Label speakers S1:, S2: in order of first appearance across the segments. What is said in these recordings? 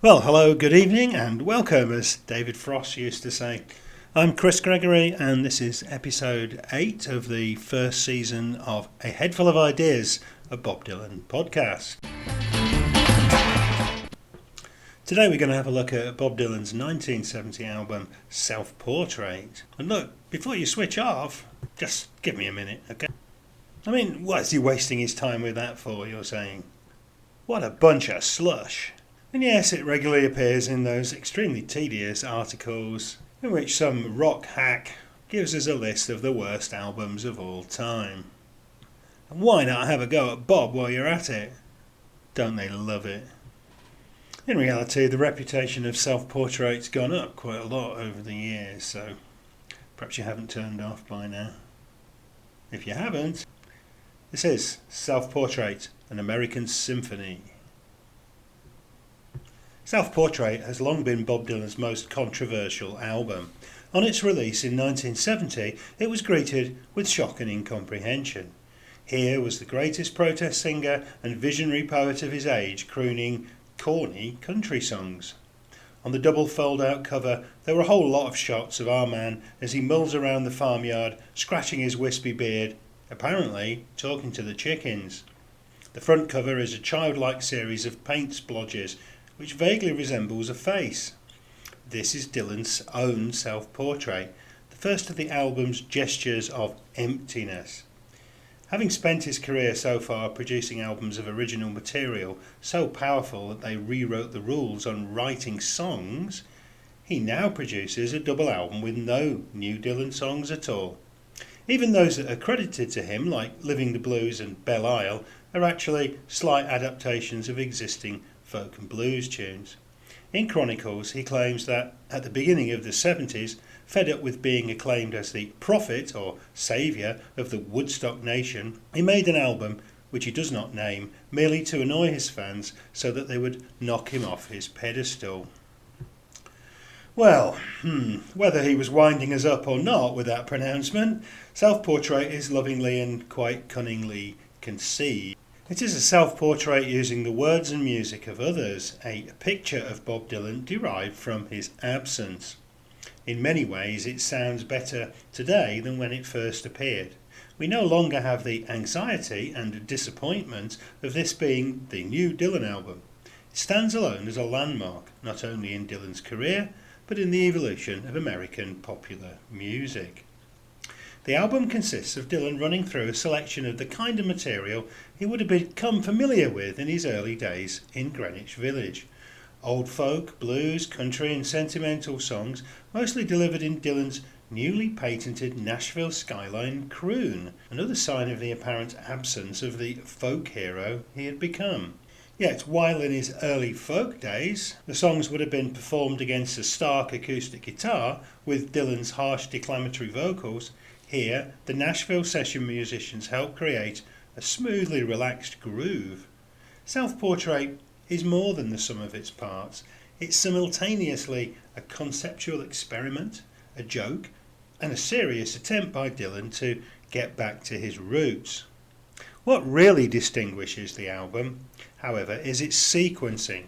S1: Well, hello, good evening, and welcome, as David Frost used to say. I'm Chris Gregory, and this is episode 8 of the first season of A Headful of Ideas, a Bob Dylan podcast. Today we're going to have a look at Bob Dylan's 1970 album, Self-Portrait. And look, before you switch off, just give me a minute, okay? I mean, what is he wasting his time with that for, you're saying? What a bunch of slush. And yes, it regularly appears in those extremely tedious articles in which some rock hack gives us a list of the worst albums of all time. And why not have a go at Bob while you're at it? Don't they love it? In reality, the reputation of Self-Portrait's gone up quite a lot over the years, so perhaps you haven't turned off by now. If you haven't, this is Self-Portrait, an American Symphony. Self-Portrait has long been Bob Dylan's most controversial album. On its release in 1970, it was greeted with shock and incomprehension. Here was the greatest protest singer and visionary poet of his age crooning corny country songs. On the double fold-out cover, there were a whole lot of shots of our man as he mulls around the farmyard, scratching his wispy beard, apparently talking to the chickens. The front cover is a childlike series of paint splodges, which vaguely resembles a face. This is Dylan's own self-portrait, the first of the album's gestures of emptiness. Having spent his career so far producing albums of original material so powerful that they rewrote the rules on writing songs, he now produces a double album with no new Dylan songs at all. Even those that are credited to him, like Living the Blues and Belle Isle, are actually slight adaptations of existing folk and blues tunes. In Chronicles, he claims that at the beginning of the 70s, fed up with being acclaimed as the prophet or saviour of the Woodstock nation, he made an album which he does not name, merely to annoy his fans so that they would knock him off his pedestal. Well, whether he was winding us up or not with that pronouncement, Self-Portrait is lovingly and quite cunningly conceived. It is a self-portrait using the words and music of others, a picture of Bob Dylan derived from his absence. In many ways it sounds better today than when it first appeared. We no longer have the anxiety and disappointment of this being the new Dylan album. It stands alone as a landmark, not only in Dylan's career, but in the evolution of American popular music. The album consists of Dylan running through a selection of the kind of material he would have become familiar with in his early days in Greenwich Village. Old folk, blues, country and sentimental songs, mostly delivered in Dylan's newly patented Nashville Skyline croon, another sign of the apparent absence of the folk hero he had become. Yet, while in his early folk days, the songs would have been performed against a stark acoustic guitar with Dylan's harsh declamatory vocals, here, the Nashville session musicians help create a smoothly relaxed groove. Self-Portrait is more than the sum of its parts. It's simultaneously a conceptual experiment, a joke, and a serious attempt by Dylan to get back to his roots. What really distinguishes the album, however, is its sequencing,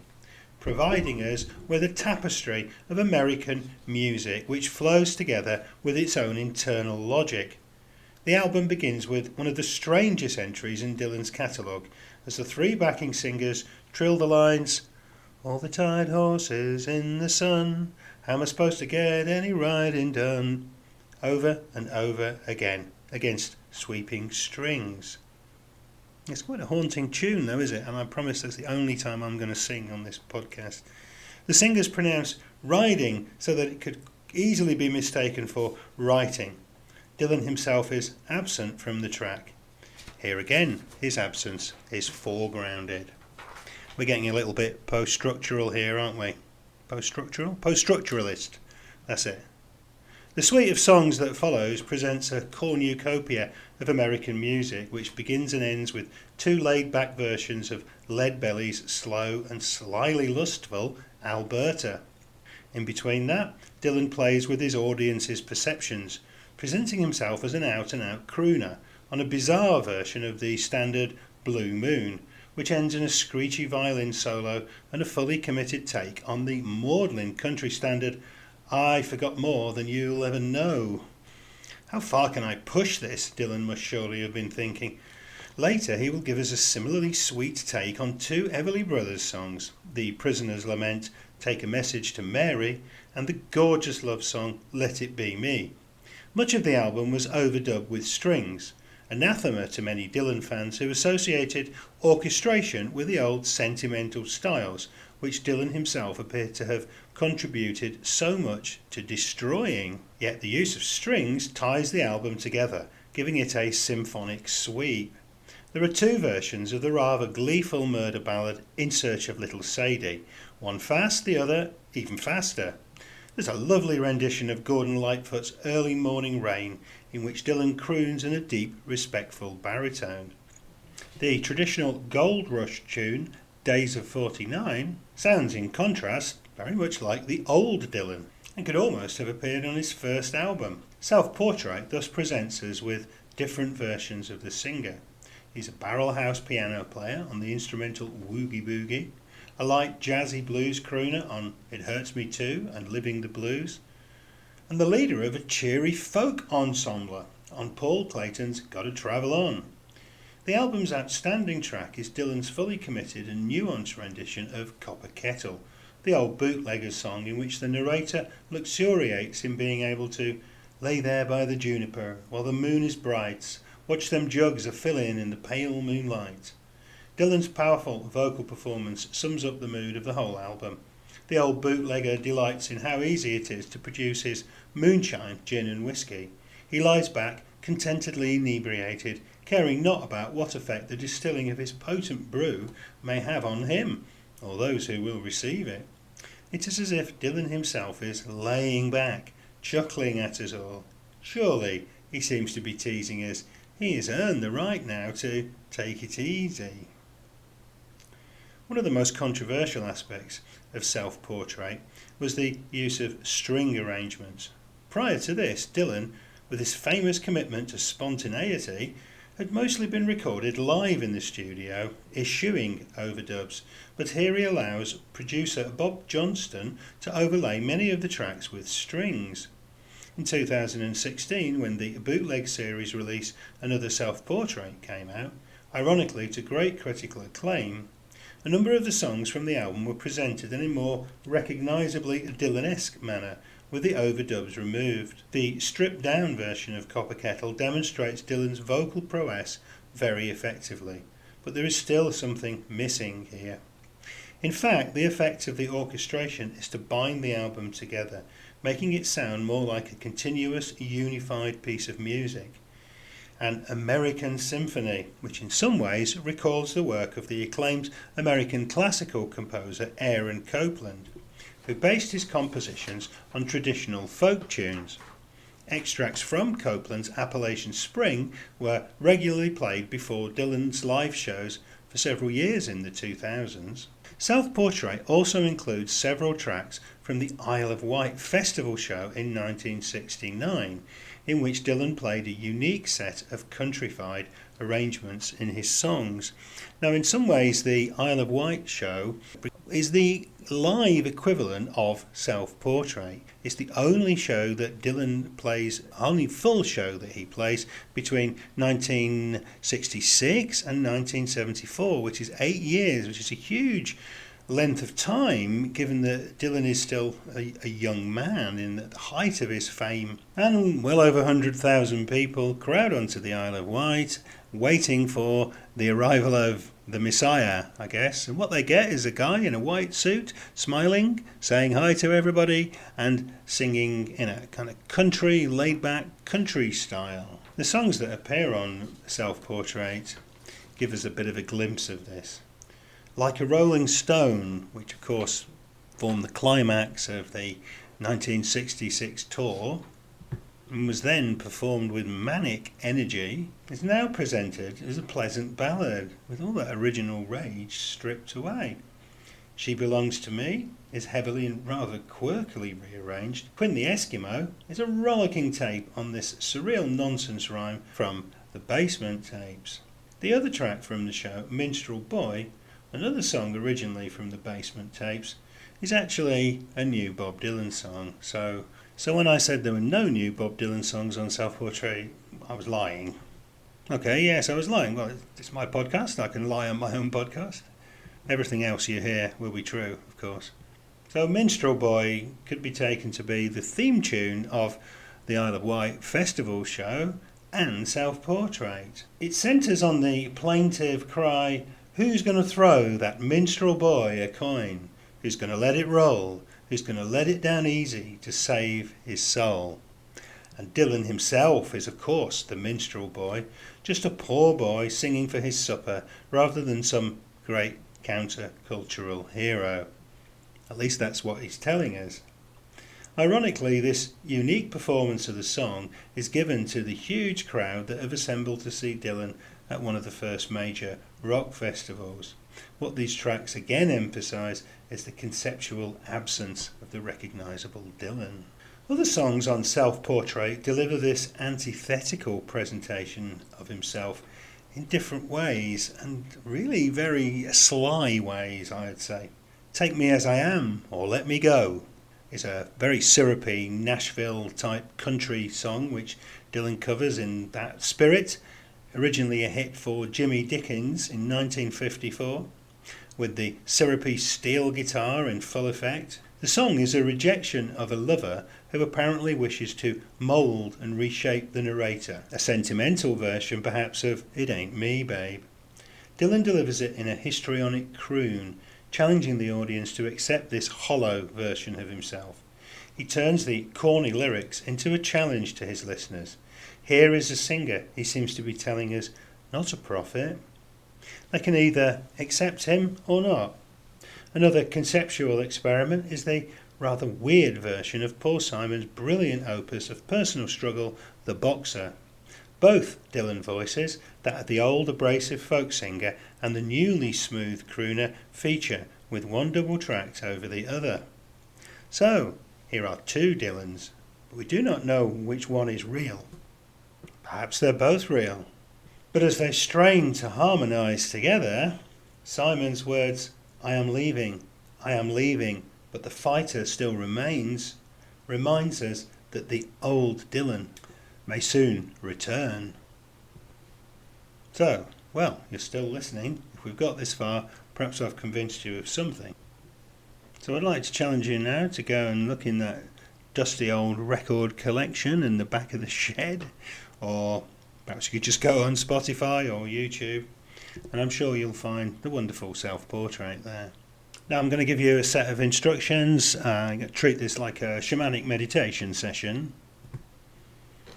S1: providing us with a tapestry of American music which flows together with its own internal logic. The album begins with one of the strangest entries in Dylan's catalogue, as the three backing singers trill the lines, "All the tired horses in the sun, how am I supposed to get any riding done?" over and over again, against sweeping strings. It's quite a haunting tune though, is it? And I promise that's the only time I'm going to sing on this podcast. The singers pronounce riding so that it could easily be mistaken for writing. Dylan himself is absent from the track. Here again, his absence is foregrounded. We're getting a little bit post-structural here, aren't we? Post-structural? Post-structuralist. That's it. The suite of songs that follows presents a cornucopia of American music, which begins and ends with two laid-back versions of Leadbelly's slow and slyly lustful Alberta. In between that, Dylan plays with his audience's perceptions, presenting himself as an out-and-out crooner on a bizarre version of the standard Blue Moon, which ends in a screechy violin solo and a fully committed take on the maudlin country standard, I Forgot More Than You'll Ever Know. How far can I push this? Dylan must surely have been thinking. Later he will give us a similarly sweet take on two Everly Brothers songs, the Prisoners Lament, Take a Message to Mary, and the gorgeous love song Let It Be Me. Much of the album was overdubbed with strings, anathema to many Dylan fans who associated orchestration with the old sentimental styles, which Dylan himself appeared to have contributed so much to destroying. Yet the use of strings ties the album together, giving it a symphonic sweep. There are two versions of the rather gleeful murder ballad In Search of Little Sadie, one fast, the other even faster. There's a lovely rendition of Gordon Lightfoot's Early Morning Rain, in which Dylan croons in a deep, respectful baritone. The traditional Gold Rush tune, Days of 49, sounds in contrast very much like the old Dylan, and could almost have appeared on his first album. Self-Portrait thus presents us with different versions of the singer. He's a barrel house piano player on the instrumental Woogie Boogie, a light jazzy blues crooner on It Hurts Me Too and Living the Blues, and the leader of a cheery folk ensemble on Paul Clayton's Gotta Travel On. The album's outstanding track is Dylan's fully committed and nuanced rendition of Copper Kettle, the old bootlegger's song in which the narrator luxuriates in being able to lay there by the juniper while the moon is bright, watch them jugs a-fillin' in the pale moonlight. Dylan's powerful vocal performance sums up the mood of the whole album. The old bootlegger delights in how easy it is to produce his moonshine, gin and whiskey. He lies back, contentedly inebriated, caring not about what effect the distilling of his potent brew may have on him, or those who will receive it. It is as if Dylan himself is laying back, chuckling at us all. Surely he seems to be teasing us. He has earned the right now to take it easy. One of the most controversial aspects of Self-Portrait was the use of string arrangements. Prior to this, Dylan, with his famous commitment to spontaneity, had mostly been recorded live in the studio, eschewing overdubs, but here he allows producer Bob Johnston to overlay many of the tracks with strings. In 2016, when the bootleg series release Another Self-Portrait came out, ironically to great critical acclaim, a number of the songs from the album were presented in a more recognisably Dylan-esque manner, with the overdubs removed. The stripped-down version of Copper Kettle demonstrates Dylan's vocal prowess very effectively, but there is still something missing here. In fact, the effect of the orchestration is to bind the album together, making it sound more like a continuous, unified piece of music. An American symphony, which in some ways recalls the work of the acclaimed American classical composer Aaron Copland, who based his compositions on traditional folk tunes. Extracts from Copland's Appalachian Spring were regularly played before Dylan's live shows for several years in the 2000s. Self-Portrait also includes several tracks from the Isle of Wight Festival show in 1969, in which Dylan played a unique set of countrified arrangements in his songs. Now, in some ways, the Isle of Wight show is the live equivalent of Self-Portrait. It's the only show that Dylan plays, only full show that he plays between 1966 and 1974, which is 8 years, which is a huge length of time, given that Dylan is still a young man in the height of his fame. And well over 100,000 people crowd onto the Isle of Wight, waiting for the arrival of the Messiah, I guess. And what they get is a guy in a white suit, smiling, saying hi to everybody, and singing in a kind of country, laid-back country style. The songs that appear on Self-Portrait give us a bit of a glimpse of this. Like a Rolling Stone, which of course formed the climax of the 1966 tour, and was then performed with manic energy, is now presented as a pleasant ballad, with all that original rage stripped away. She Belongs to Me is heavily and rather quirkily rearranged. Quinn the Eskimo is a rollicking tape on this surreal nonsense rhyme from the Basement Tapes. The other track from the show, Minstrel Boy, another song originally from the Basement Tapes, is actually a new Bob Dylan song. So when I said there were no new Bob Dylan songs on Self-Portrait, I was lying. Okay, yes, I was lying. Well, it's my podcast. I can lie on my own podcast. Everything else you hear will be true, of course. So Minstrel Boy could be taken to be the theme tune of the Isle of Wight Festival show and Self-Portrait. It centres on the plaintive cry, who's going to throw that minstrel boy a coin? Who's going to let it roll? Who's going to let it down easy to save his soul? And Dylan himself is, of course, the minstrel boy, just a poor boy singing for his supper rather than some great counter-cultural hero. At least that's what he's telling us. Ironically, this unique performance of the song is given to the huge crowd that have assembled to see Dylan at one of the first major rock festivals. What these tracks again emphasise is the conceptual absence of the recognisable Dylan. Other songs on Self-Portrait deliver this antithetical presentation of himself in different ways, and really very sly ways, I'd say. Take Me As I Am, or Let Me Go, is a very syrupy Nashville-type country song which Dylan covers in that spirit, originally a hit for Jimmy Dickens in 1954, with the syrupy steel guitar in full effect. The song is a rejection of a lover who apparently wishes to mould and reshape the narrator, a sentimental version perhaps of It Ain't Me, Babe. Dylan delivers it in a histrionic croon, challenging the audience to accept this hollow version of himself. He turns the corny lyrics into a challenge to his listeners. Here is a singer, he seems to be telling us, not a prophet. They can either accept him or not. Another conceptual experiment is the rather weird version of Paul Simon's brilliant opus of personal struggle, The Boxer. Both Dylan voices, that of the old abrasive folk singer and the newly smooth crooner, feature with one double tracked over the other. So, here are two Dylans, but we do not know which one is real. Perhaps they're both real. But as they strain to harmonise together, Simon's words, I am leaving, but the fighter still remains, reminds us that the old Dylan may soon return. So, well, you're still listening. If we've got this far, perhaps I've convinced you of something. So I'd like to challenge you now to go and look in that dusty old record collection in the back of the shed, or perhaps you could just go on Spotify or YouTube, and I'm sure you'll find the wonderful Self-Portrait there. Now I'm going to give you a set of instructions. I'm going to treat this like a shamanic meditation session.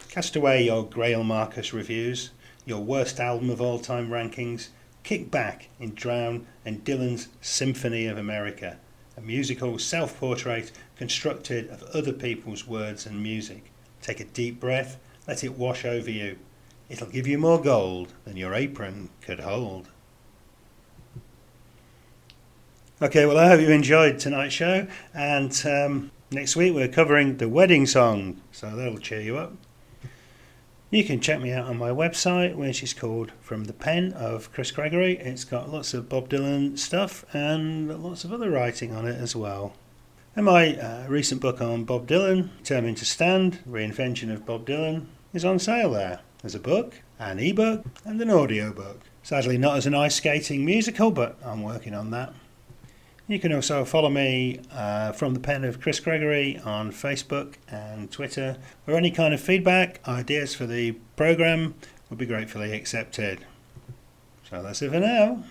S1: Cast away your Grail Marcus reviews, your worst album of all time rankings. Kick back and drown in Dylan's Symphony of America, a musical self-portrait constructed of other people's words and music. Take a deep breath, let it wash over you. It'll give you more gold than your apron could hold. Okay, well I hope you enjoyed tonight's show, and next week we're covering the wedding song, so that'll cheer you up. You can check me out on my website, which is called From the Pen of Chris Gregory. It's got lots of Bob Dylan stuff and lots of other writing on it as well. And my recent book on Bob Dylan, Determined to Stand, Reinvention of Bob Dylan, is on sale there. There's a book, an ebook, and an audiobook. Sadly not as an ice skating musical, but I'm working on that. You can also follow me from the pen of Chris Gregory on Facebook and Twitter, or any kind of feedback, ideas for the programme would be gratefully accepted. So that's it for now.